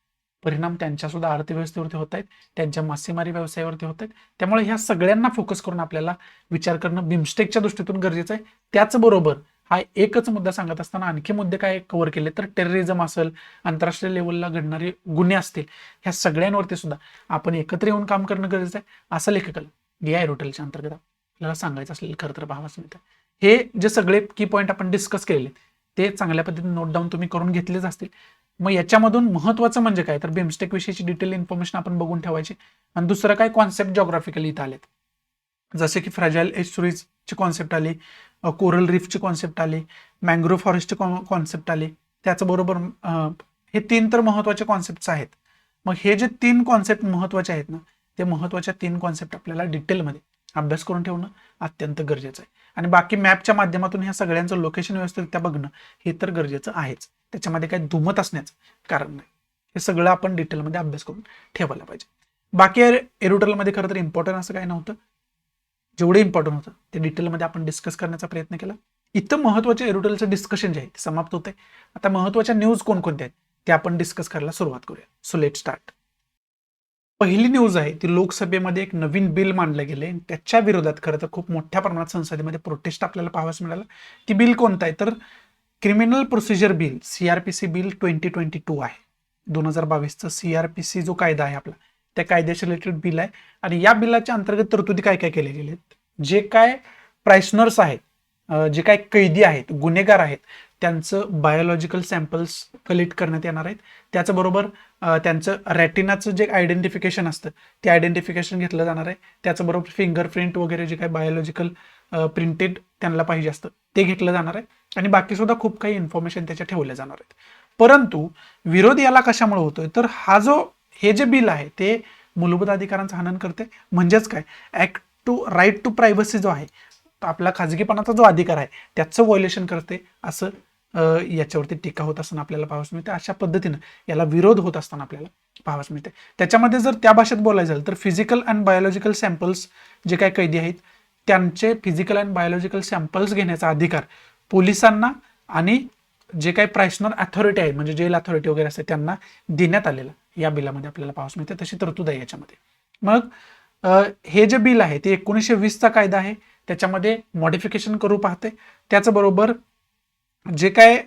परिणाम त्यांच्या सुद्धा अर्थव्यवस्थेवरती होत आहेत, त्यांच्या मासेमारी व्यवसायावरती होत आहेत. त्यामुळे ह्या सगळ्यांना फोकस करून आपल्याला विचार करणं बिमस्टेकच्या दृष्टीतून गरजेचं आहे. त्याचबरोबर हा एकच मुद्दा सांगत असताना आणखी मुद्दे काय कव्हर केले तर टेररिझम असेल, आंतरराष्ट्रीय लेवलला घडणारे गुन्हे असतील, ह्या सगळ्यांवरती सुद्धा आपण एकत्र येऊन काम करणं गरजेचं आहे असं लेखकाला या एरोटलच्या अंतर्गत आपल्याला सांगायचं असलेलं खरं तर पाहावंच मिळतं. हे जे सगळे की पॉईंट आपण डिस्कस केलेले ते चांगल्या पद्धतीने नोट डाऊन तुम्ही करून घेतलेच असतील. मग याच्यामधून महत्वाचं म्हणजे काय तर बिमस्टेक विषयीची डिटेल इन्फॉर्मेशन आपण बघून ठेवायची. आणि दुसरं काय कॉन्सेप्ट जॉग्राफिकली इथं आलेत, जसे की फ्रॅजाईल एस्चुरीजची कॉन्सेप्ट आली, कोरल रीफची कॉन्सेप्ट आली, मँग्रोव्ह फॉरेस्टची कॉन्सेप्ट आली. त्याचबरोबर हे 3 तर महत्वाचे कॉन्सेप्ट आहेत. मग हे जे 3 कॉन्सेप्ट महत्वाचे आहेत ना, ते महत्वाच्या 3 कॉन्सेप्ट आपल्याला डिटेलमध्ये अभ्यास करून ठेवणं अत्यंत गरजेचं आहे. आणि बाकी मॅपच्या माध्यमातून ह्या सगळ्यांचं लोकेशन व्यवस्थितरित्या बघणं हे तर गरजेचं आहेच, त्याच्यामध्ये काही दुमत असण्याचं कारण नाही. हे सगळं आपण डिटेलमध्ये अभ्यास करून ठेवायला पाहिजे. बाकी एरोटलमध्ये खरं तर इम्पॉर्टंट असं काही नव्हतं, जेवढे इम्पॉर्टंट होतं ते डिटेलमध्ये आपण डिस्कस करण्याचा प्रयत्न केला. इथं महत्वाचे एरोटलचं डिस्कशन जे आहे ते समाप्त होतंय. आता महत्वाच्या न्यूज कोणकोणत्या आहेत ते आपण डिस्कस करायला सुरुवात करूया. So let start. पहिली न्यूज आहे ती लोकसभेमध्ये एक नवीन बिल मांडलं गेले, त्याच्या विरोधात खरं तर खूप मोठ्या प्रमाणात संसदेमध्ये प्रोटेस्ट आपल्याला पाहावयास मिळाला. ती बिल कोणतं आहे तर criminal procedure bill, CRPC bill 2022 आहे. 2022चा CRPC जो कायदा आहे आपला त्या कायद्याच्या रिलेटेड बिल आहे आणि या बिलाच्या अंतर्गत तरतुदी काय काय केल्या गेल्या आहेत. जे काय प्रायसनर्स आहेत, जे काय कैदी आहेत, गुन्हेगार आहेत, त्यांचं बायोलॉजिकल सॅम्पल्स कलेक्ट करण्यात येणार आहेत. त्याचबरोबर त्यांचं रॅटिनाचं जे आयडेंटिफिकेशन असतं ते आयडेंटिफिकेशन घेतलं जाणार आहे. त्याचबरोबर फिंगरप्रिंट वगैरे जे काही बायोलॉजिकल प्रिंटेड त्यांना पाहिजे असतं ते घेतलं जाणार आहे आणि बाकी सुद्धा खूप काही इन्फॉर्मेशन त्याच्या ठेवल्या जाणार आहेत. परंतु विरोध याला कशामुळे होतोय तर हे जे बिल आहे ते मूलभूत अधिकारांचं हनन करते. म्हणजेच काय, act to right to privacy जो आहे, आपला खाजगीपणाचा जो अधिकार आहे त्याचं व्हायोलेशन करते असं याच्यावरती टीका होत असताना आपल्याला पाहावयास मिळते. अशा पद्धतीनं याला विरोध होत असताना आपल्याला पाहावयास मिळते. त्याच्यामध्ये जर त्या भाषेत बोलायचं झालं तर फिजिकल अँड बायोलॉजिकल सॅम्पल्स जे काही कैदी आहेत त्यांचे फिजिकल अँड बायोलॉजिकल सॅम्पल्स घेण्याचा अधिकार पोलिसांना आणि जे काही प्रायसनर अथॉरिटी आहे म्हणजे जेल अथॉरिटी वगैरे असते त्यांना देण्यात आलेला या बिलामध्ये आपल्याला पाहावयास मिळते. तशी तरतूद आहे याच्यामध्ये. मग हे जे बिल आहे ते 1920चा कायदा आहे, त्याच्यामध्ये मॉडिफिकेशन करू पाहते. त्याचबरोबर जे काय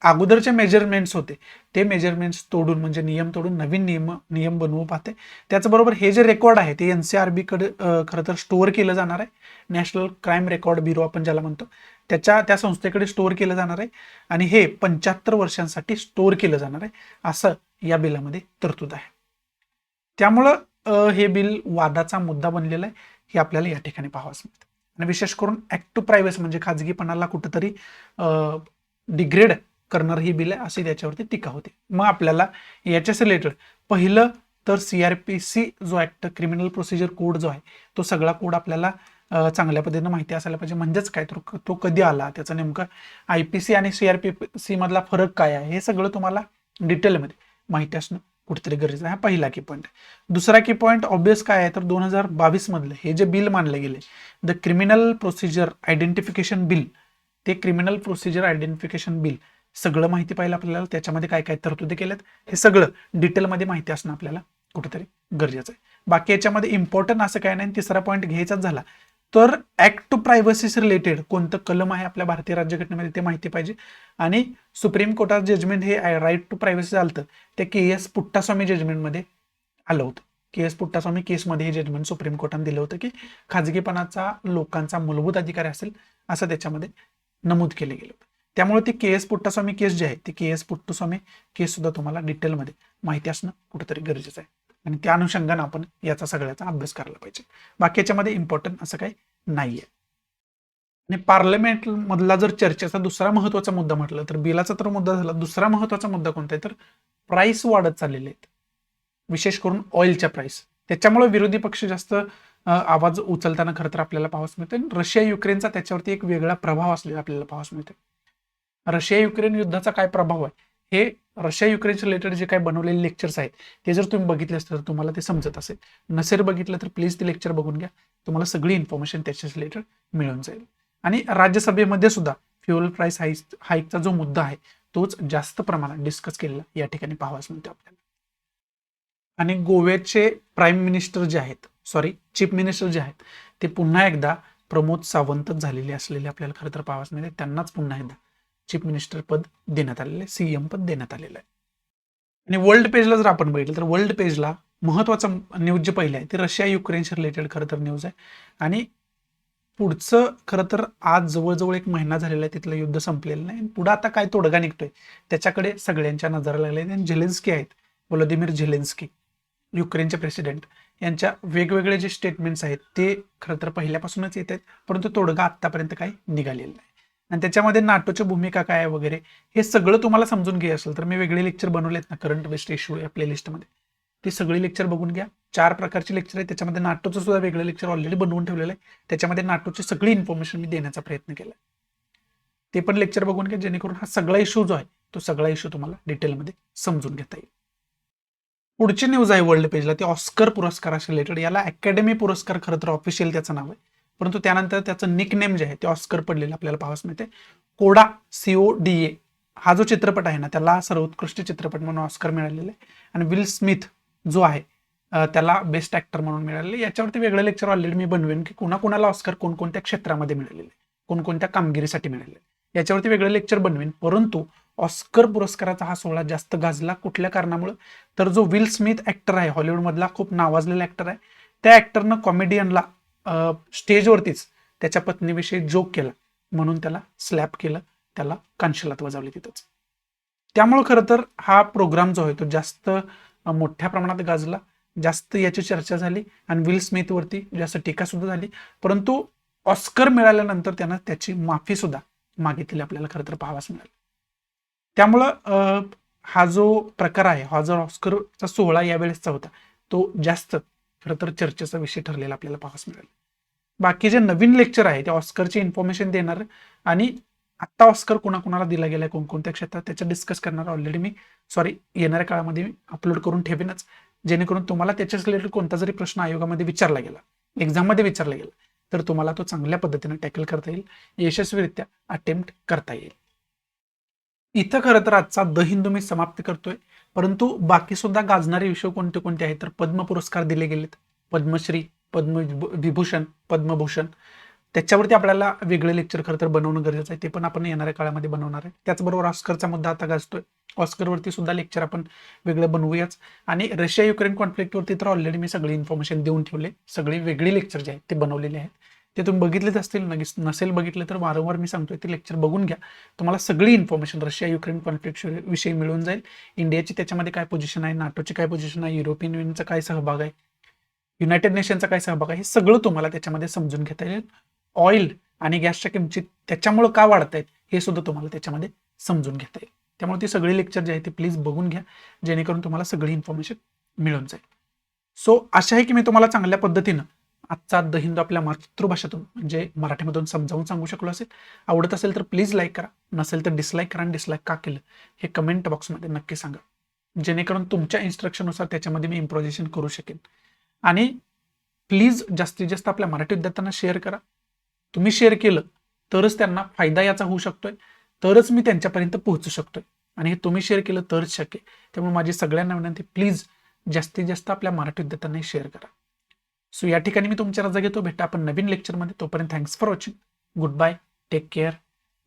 अगोदरचे मेजरमेंट्स होते ते मेजरमेंट्स तोडून म्हणजे नियम तोडून नवीन नियम बनवू पाहते. त्याचबरोबर हे जे रेकॉर्ड आहे ते NCRB कडे खरं तर स्टोअर केलं जाणार आहे. नॅशनल क्राईम रेकॉर्ड ब्युरो आपण ज्याला म्हणतो त्या संस्थेकडे स्टोअर केलं जाणार आहे आणि हे 75 वर्षांसाठी स्टोअर केलं जाणार आहे असं या बिलामध्ये तरतूद आहे. त्यामुळं हे बिल वादाचा मुद्दा बनलेला आहे हे आपल्याला या ठिकाणी पाहावयास मिळतं. आणि विशेष करून ऍक्ट टू प्रायव्हसी म्हणजे खाजगीपणाला कुठंतरी डिग्रेड करणार ही बिल आहे अशी त्याच्यावरती टीका होते. मग आपल्याला याच्याच रिलेटेड पहिलं तर CRPC जो ऍक्ट क्रिमिनल प्रोसिजर कोड जो आहे तो सगळा कोड आपल्याला चांगल्या पद्धतीने माहिती असायला पाहिजे. म्हणजेच काय, तो कधी आला, त्याचं नेमकं IPC आणि CRPC मधला फरक काय आहे हे सगळं तुम्हाला डिटेलमध्ये माहिती असणं कुठेतरी गरजेचं आहे. हा पहिला की पॉईंट आहे. दुसरा की पॉईंट ऑब्वियस काय आहे तर 2022 मधलं हे जे बिल मानले गेले the criminal procedure identification bill, ते क्रिमिनल प्रोसिजर आयडेंटिफिकेशन बिल सगळं माहिती पाहिजे आपल्याला. त्याच्यामध्ये काय काय तरतुदी केल्यात हे सगळं डिटेलमध्ये माहिती असणं आपल्याला कुठेतरी गरजेचं आहे. बाकी याच्यामध्ये इम्पॉर्टंट असं काय नाही. तिसरा पॉईंट घ्यायचाच झाला तर ऍक्ट टू प्रायव्हसी रिलेटेड कोणतं कलम आहे आपल्या भारतीय राज्यघटनेमध्ये ते माहिती पाहिजे. आणि सुप्रीम कोर्टात जजमेंट हे राईट टू प्रायव्हसी आलं ते KS पुट्टास्वामी जजमेंटमध्ये आलं होतं. KS पुट्टास्वामी केसमध्ये हे जजमेंट सुप्रीम कोर्टाने दिलं होतं की खाजगीपणाचा लोकांचा मूलभूत अधिकार असेल असं त्याच्यामध्ये नमूद केलं गेलं होतं. त्यामुळे ती KS पुट्टास्वामी केस जी आहे ती KS पुट्टास्वामी केस सुद्धा तुम्हाला डिटेलमध्ये माहिती असणं कुठेतरी गरजेचं आहे आणि त्या अनुषंगाने आपण याचा सगळ्याचा अभ्यास करायला पाहिजे. बाकी याच्यामध्ये इम्पॉर्टंट असं काही नाहीये. आणि पार्लमेंट मधला जर चर्चेचा दुसरा महत्वाचा मुद्दा म्हटलं तर बिलाचा तर मुद्दा झाला. दुसरा महत्वाचा मुद्दा कोणता आहे तर प्राइस वाढत चाललेले आहेत, विशेष करून ऑइलच्या प्राइस. त्याच्यामुळे विरोधी पक्ष जास्त आवाज उचलताना खरं तर आपल्याला पाहावयास मिळते. रशिया युक्रेनचा त्याच्यावरती एक वेगळा प्रभाव असलेला आपल्याला पाहावयास मिळते. रशिया युक्रेन युद्धाचा काय प्रभाव आहे हे रशिया युक्रेनच्या रिलेटेड जे काही बनवलेले लेक्चर्स आहेत ते जर तुम्ही बघितले असते तर तुम्हाला ते समजत असेल. नसेल बघितलं तर प्लीज ते लेक्चर बघून घ्या, तुम्हाला सगळी इन्फॉर्मेशन त्याच्या रिलेटेड मिळून जाईल. आणि राज्यसभेमध्ये सुद्धा फ्युएल प्राइस हाईकचा जो मुद्दा आहे तोच जास्त प्रमाणात डिस्कस केलेला या ठिकाणी पाहावयास मिळते आपल्याला. आणि गोव्याचे प्राईम मिनिस्टर जे आहेत, चीफ मिनिस्टर जे आहेत ते पुन्हा एकदा प्रमोद सावंतच झालेले असलेले आपल्याला खरं तर पाहावयास मिळते. त्यांनाच पुन्हा एकदा चीफ मिनिस्टर पद देण्यात आलेलं आहे, CM पद देण्यात आलेलं आहे. आणि वर्ल्ड पेजला जर आपण बघितलं तर वर्ल्ड पेजला महत्वाचं न्यूज जे पहिलं आहे ते रशिया युक्रेनशी रिलेटेड खरं तर न्यूज आहे. आणि पुढचं खरं तर आज जवळजवळ 1 महिना झालेला आहे, तिथलं युद्ध संपलेलं नाही. पुढे आता काय तोडगा निघतोय त्याच्याकडे सगळ्यांच्या नजर लागल्या आहेत. झेलेन्स्की आहेत, व्लादिमीर झेलेन्स्की युक्रेनचे प्रेसिडेंट, यांच्या वेगवेगळे जे स्टेटमेंट्स आहेत ते खरं तर पहिल्यापासूनच येत आहेत, परंतु तोडगा आतापर्यंत काही निघालेला नाही. आणि त्याच्यामध्ये नाटोची भूमिका काय आहे वगैरे हे सगळं तुम्हाला समजून घ्यायचं असेल तर मी वेगळे लेक्चर बनवलेत ना करंट बेस्ड इश्यू या प्लेलिस्टमध्ये, ती सगळी लेक्चर बघून घ्या. 4 प्रकारचे लेक्चर आहेत, त्याच्यामध्ये नाटोचं सुद्धा वेगळं लेक्चर ऑलरेडी बनवून ठेवलेलं आहे. त्याच्यामध्ये नाटोची सगळी इन्फॉर्मेशन मी देण्याचा प्रयत्न केला, ते पण लेक्चर बघून घ्या जेणेकरून हा सगळा इश्यू जो आहे तो सगळा इश्यू तुम्हाला डिटेलमध्ये समजून घेता येईल. पुढची न्यूज आहे वर्ल्ड पेजला ती ऑस्कर पुरस्काराशी रिलेटेड. याला अकॅडमी पुरस्कार खरं तर ऑफिशियल त्याचं नाव आहे, परंतु त्यानंतर त्याचं निकनेम जे आहे ते ऑस्कर पडलेलं आपल्याला पाहावयास मिळते. कोडा CODA हा जो चित्रपट आहे ना त्याला सर्वोत्कृष्ट चित्रपट म्हणून ऑस्कर मिळालेलं आहे. आणि विल स्मिथ जो आहे त्याला बेस्ट ऍक्टर म्हणून मिळालेले. याच्यावरती वेगळं लेक्चर ऑलरेडी मी बनवेन की कोणाकोणाला ऑस्कर कोणकोणत्या क्षेत्रामध्ये मिळालेले, कोणकोणत्या कामगिरीसाठी मिळालेले, याच्यावरती वेगळं लेक्चर बनवेन. परंतु ऑस्कर पुरस्काराचा हा सोहळा जास्त गाजला. कुठल्या कारणामुळे? तर जो विल स्मिथ ऍक्टर आहे, हॉलिवूडमधला खूप नावाजलेला ऍक्टर आहे, त्या ऍक्टरनं कॉमेडियनला स्टेजवरतीच त्याच्या पत्नीविषयी जोक केला, म्हणून त्याला स्लॅप केलं, त्याला कानशिलात वजावली तिथंच. त्यामुळं खरं तर हा प्रोग्राम जो आहे तो जास्त मोठ्या प्रमाणात गाजला, जास्त याची चर्चा झाली आणि विल स्मिथवरती जास्त टीका सुद्धा झाली. परंतु ऑस्कर मिळाल्यानंतर त्यानं त्याची माफी सुद्धा मागितली आपल्याला खरं तर पाहावास मिळालं. त्यामुळं हा जो प्रकार आहे, हा जो ऑस्करचा सोहळा यावेळेसचा होता, तो जास्त खरं तर चर्चेचा विषय ठरलेला आपल्याला पाहावास मिळाला. बाकी जे नवीन लेक्चर आहे ते ऑस्करची इन्फॉर्मेशन देणार आणि आत्ता ऑस्कर कोणाकोणाला दिला गेलाय, कोणकोणत्या क्षेत्रात, त्याचं डिस्कस करणार ऑलरेडी मी येणाऱ्या काळामध्ये मी अपलोड करून ठेवेनच, जेणेकरून तुम्हाला त्याच्याच रिलेटेड कोणता जरी प्रश्न आयोगामध्ये विचारला गेला, एक्झाममध्ये विचारला गेला, तर तुम्हाला तो चांगल्या पद्धतीने टॅकल करता येईल, यशस्वीरित्या अटेम्प्ट करता येईल. इथं खरं तर आजचा द हिंदू मी समाप्त करतोय. परंतु बाकी सुद्धा गाजणारे विषय कोणते कोणते आहेत, तर पद्म पुरस्कार दिले गेलेत, पद्मश्री, पद्मविभूषण, पद्मभूषण, त्याच्यावरती आपल्याला वेगळे लेक्चर खरं तर बनवणं गरजेचं आहे. ते पण आपण येणाऱ्या काळामध्ये बनवणार आहे. त्याचबरोबर ऑस्करचा मुद्दा आता गाजतोय, ऑस्करवरती सुद्धा लेक्चर आपण वेगळं बनवूयाच. आणि रशिया युक्रेन कॉन्फ्लिक्टवरती तर ऑलरेडी मी सगळी इन्फॉर्मेशन देऊन ठेवले, सगळे वेगळे लेक्चर जे आहेत ते बनवलेले आहेत. ते तुम्ही बघितलेच असतील, नसेल बघितलं तर वारंवार मी सांगतोय ते लेक्चर बघून घ्या. तुम्हाला सगळी इन्फॉर्मेशन रशिया युक्रेन कॉन्फ्लिक्ट विषयी मिळून जाईल. इंडियाची त्याच्यामध्ये काय पोझिशन आहे, नाटोची काय पोझिशन आहे, युरोपियन युनियनचा काय सहभाग आहे, युनायटेड नेशनचा काय सहभाग आहे, हे सगळं तुम्हाला त्याच्यामध्ये समजून घेता येईल. ऑइल आणि गॅसच्या किमती त्याच्यामुळे का वाढत आहेत हे सुद्धा तुम्हाला त्याच्यामध्ये समजून घेता येईल. त्यामुळे ती सगळी लेक्चर जे आहे ते प्लीज बघून घ्या, जेणेकरून तुम्हाला सगळी इन्फॉर्मेशन मिळून जाईल. सो आशा आहे की मी तुम्हाला चांगल्या पद्धतीनं आजचा द हिंदू आपल्या मातृभाषेतून म्हणजे मराठीमधून समजावून सांगू शकलो असेल. आवडत असेल तर प्लीज लाईक करा, नसेल तर डिसलाईक करा, आणि डिसलाईक का केलं हे कमेंट बॉक्समध्ये नक्की सांगा, जेणेकरून तुमच्या इन्स्ट्रक्शननुसार त्याच्यामध्ये मी इम्प्रोव्हायझेशन करू शकेन. आणि प्लीज जास्तीत जास्त आपल्या मराठी विद्यार्थ्यांना शेअर करा. तुम्ही शेअर केलं तरच त्यांना फायदा याचा होऊ शकतोय, तरच मी त्यांच्यापर्यंत पोहोचू शकतोय, आणि हे तुम्ही शेअर केलं तरच शक्य. त्यामुळे माझी सगळ्यांना विनंती, प्लीज जास्तीत जास्त आपल्या मराठी विद्यार्थ्यांना शेअर करा. सो या ठिकाणी मी तुमच्या रजा घेतो. भेटा आपण नवीन लेक्चरमध्ये. तोपर्यंत thanks for watching. Good bye, take care,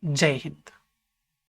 जय हिंद.